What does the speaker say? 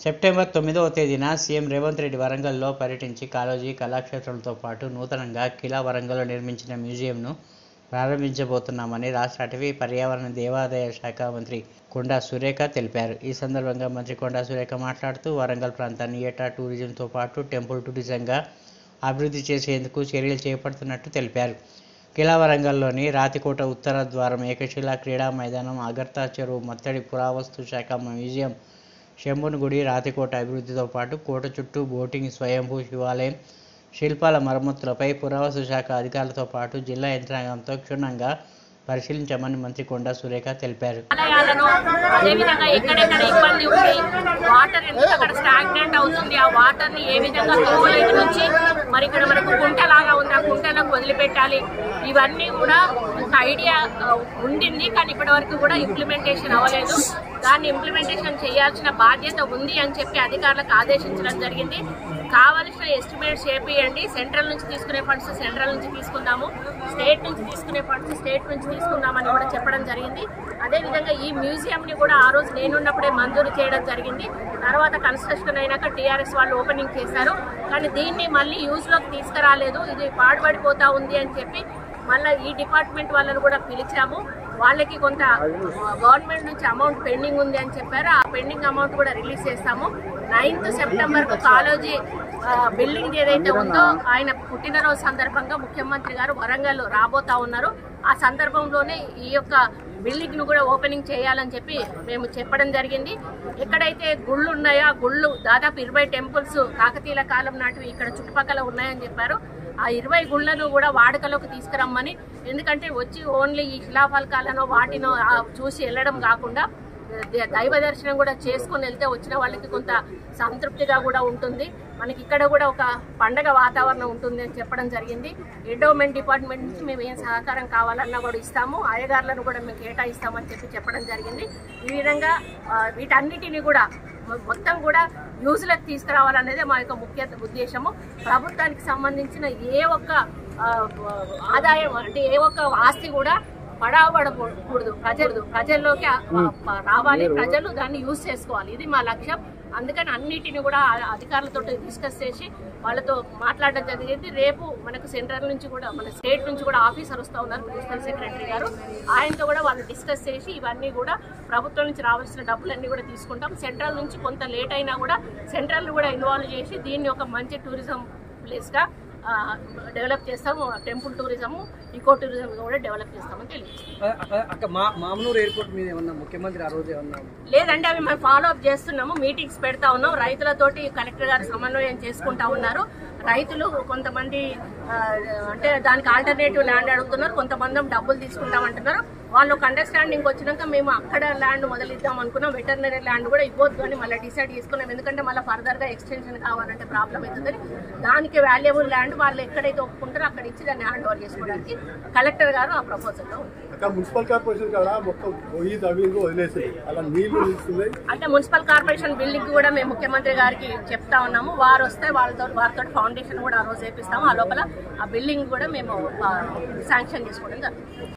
September 9వ తేదీన CM Revanth Reddy వరంగల్లో పర్యటించి కాళోజీ కళాక్షేత్రంతో పాటు నూతనంగా కిలా వరంగల్లో నిర్మించిన మ్యూజియంను ప్రారంభించబోతున్నామని రాష్ట్ర అటవీ పర్యావరణ దేవాదాయ శాఖ మంత్రి కొండా సురేఖ తెలిపారు. ఈ సందర్భంగా మంత్రి కొండా సురేఖ మాట్లాడుతూ వరంగల్ ప్రాంతాన్ని ఏటా టూరిజంతో పాటు టెంపుల్ టూరిజంగా అభివృద్ధి చేసేందుకు చర్యలు చేపడుతున్నట్టు తెలిపారు. కిలా వరంగల్లోని రాతికోట ఉత్తర ద్వారం, ఏకశిలా క్రీడా మైదానం, అగర్తా చెరువు, మత్తడి పురావస్తు శాఖ మ్యూజియం, శంభుని గుడి, రాతికోట అభివృద్ధితో పాటు కోట చుట్టూ బోటింగ్, స్వయంభూ శివాలయం, శిల్పాల మరమ్మతులపై పురావస్తు శాఖ అధికారులతో పాటు జిల్లా యంత్రాంగంతో క్షుణ్ణంగా పరిశీలించామని మంత్రి కొండా సురేఖ తెలిపారు. ఎక్కడెక్కడ ఇబ్బంది ఉంది, వాటర్ ఎంత అక్కడ స్టాగ్నెంట్ అవుతుంది, ఆ వాటర్ ని ఏ విధంగా తోలేటి నుంచి మరి ఇక్కడ మనకు కుంటలాగా ఉంది, ఆ కుంటలకు వదిలిపెట్టాలి, ఇవన్నీ కూడా ఒక ఐడియా ఉండింది. కానీ ఇప్పటి వరకు కూడా ఇంప్లిమెంటేషన్ అవ్వలేదు. దాన్ని ఇంప్లిమెంటేషన్ చేయాల్సిన బాధ్యత ఉంది అని చెప్పి అధికారులకు ఆదేశించడం జరిగింది. కావలసిన ఎస్టిమేట్స్ చేపియండి. సెంట్రల్ నుంచి తీసుకునే ఫండ్స్ సెంట్రల్ నుంచి తీసుకుందాము, స్టేట్ నుంచి తీసుకునే ఫండ్స్ స్టేట్ నుంచి తీసుకుందామని కూడా చెప్పడం జరిగింది. అదేవిధంగా ఈ మ్యూజియంని కూడా ఆ రోజు నేనున్నప్పుడే మంజూరు చేయడం జరిగింది. తర్వాత కన్స్ట్రక్షన్ అయినాక టీఆర్ఎస్ వాళ్ళు ఓపెనింగ్ చేశారు. కానీ దీన్ని మళ్ళీ యూజ్లోకి తీసుకురాలేదు. ఇది పాడుపడిపోతా ఉంది అని చెప్పి మళ్ళీ ఈ డిపార్ట్మెంట్ వాళ్ళని కూడా పిలిచాము. వాళ్ళకి కొంత గవర్నమెంట్ నుంచి అమౌంట్ పెండింగ్ ఉంది అని చెప్పారు. ఆ పెండింగ్ అమౌంట్ కూడా రిలీజ్ చేస్తాము. 9th సెప్టెంబర్కు కాళోజీ బిల్డింగ్ ఏదైతే ఉందో ఆయన పుట్టినరోజు సందర్భంగా ముఖ్యమంత్రి గారు వరంగల్ రాబోతా ఉన్నారు. ఆ సందర్భంలోనే ఈ యొక్క బిల్డింగ్ ను కూడా ఓపెనింగ్ చేయాలని చెప్పి మేము చెప్పడం జరిగింది. ఎక్కడైతే గుళ్ళు ఉన్నాయో ఆ గుళ్ళు దాదాపు 20 టెంపుల్స్ కాకతీయుల కాలం నాటివి ఇక్కడ చుట్టుపక్కల ఉన్నాయని చెప్పారు. ఆ 20 గుళ్లను కూడా వాడుకలోకి తీసుకురమ్మని, ఎందుకంటే వచ్చి ఓన్లీ ఈ శిలాఫలకాలను వాటినో చూసి వెళ్ళడం కాకుండా దైవ దర్శనం కూడా చేసుకుని వెళ్తే వచ్చిన వాళ్ళకి కొంత సంతృప్తిగా కూడా ఉంటుంది. మనకి ఇక్కడ కూడా ఒక పండగ వాతావరణం ఉంటుంది అని చెప్పడం జరిగింది. ఎండోమెంట్ డిపార్ట్మెంట్ నుంచి మేము ఏం సహకారం కావాలన్నా కూడా ఇస్తాము, అయ్యగారులను కూడా మేము కేటాయిస్తామని చెప్పడం జరిగింది. ఈ విధంగా వీటన్నిటిని కూడా మొత్తం కూడా యూజ్లకు తీసుకురావాలనేదే మా యొక్క ముఖ్య ఉద్దేశము. ప్రభుత్వానికి సంబంధించిన ఏ ఒక్క ఆదాయం అంటే ఏ ఒక్క ఆస్తి కూడా పడవబడకూడదు, ప్రజల్లోకి రావాలి, ప్రజలు దాన్ని యూజ్ చేసుకోవాలి. ఇది మా లక్ష్యం. అందుకని అన్నిటిని కూడా అధికారులతో డిస్కస్ చేసి వాళ్ళతో మాట్లాడడం జరిగింది. రేపు మనకు సెంట్రల్ నుంచి కూడా మన స్టేట్ నుంచి కూడా ఆఫీసర్ వస్తూ ఉన్నారు, ప్రిన్సిపల్ సెక్రటరీ గారు. ఆయనతో కూడా వాళ్ళు డిస్కస్ చేసి ఇవన్నీ కూడా ప్రభుత్వం నుంచి రావాల్సిన డబ్బులన్నీ కూడా తీసుకుంటాం. సెంట్రల్ నుంచి కొంత లేట్ అయినా కూడా సెంట్రల్ కూడా ఇన్వాల్వ్ చేసి దీన్ని ఒక మంచి టూరిజం ప్లేస్గా డెవలప్ చేస్తాము. టెంపుల్ టూరిజము, ఈకో టూరిజం కూడా డెవలప్ చేస్తామని తెలియదు. మామనూరు ఎయిర్పోర్ట్ మీద ఏమన్నా ముఖ్యమంత్రి ఆ రోజు ఏమన్నా లేదంటే అవి మేము ఫాలో అప్ చేస్తున్నాము, మీటింగ్స్ పెడతా ఉన్నాం. రైతులతోటి కలెక్టర్ గారు సమన్వయం చేసుకుంటా ఉన్నారు. రైతులు కొంతమంది అంటే దానికి ఆల్టర్నేటివ్ ల్యాండ్ అడుగుతున్నారు, కొంతమంది డబ్బులు తీసుకుంటామంటున్నారు. వాళ్ళు ఒక అండర్స్టాండింగ్ వచ్చినాక మేము అక్కడ ల్యాండ్ మొదలిద్దాం అనుకున్నాం. వెటర్నరీ ల్యాండ్ కూడా ఇవ్వద్దు అని మళ్ళీ డిసైడ్ చేసుకున్నాం. ఎందుకంటే మళ్ళీ ఫర్దర్గా ఎక్స్టెన్షన్ కావాలంటే ప్రాబ్లం అవుతుందని దానికి వాల్యుబుల్ ల్యాండ్ వాళ్ళు ఎక్కడైతే ఒప్పుకుంటారో అక్కడ ఇచ్చి దాన్ని హ్యాండ్ ఓవర్ చేసుకోవడానికి కలెక్టర్ గారు ఆ ప్రపోజల్లో మున్సిపల్ కార్పొరేషన్ అంటే మున్సిపల్ కార్పొరేషన్ బిల్డింగ్ కూడా మేము ముఖ్యమంత్రి గారికి చెప్తా ఉన్నాము. వారు వస్తే వారితో ఫౌండేషన్ కూడా ఆ రోజు వేపిస్తాము. ఆ లోపల ఆ బిల్డింగ్ కూడా మేము శాంక్షన్ చేసుకోవడం జరుగుతుంది.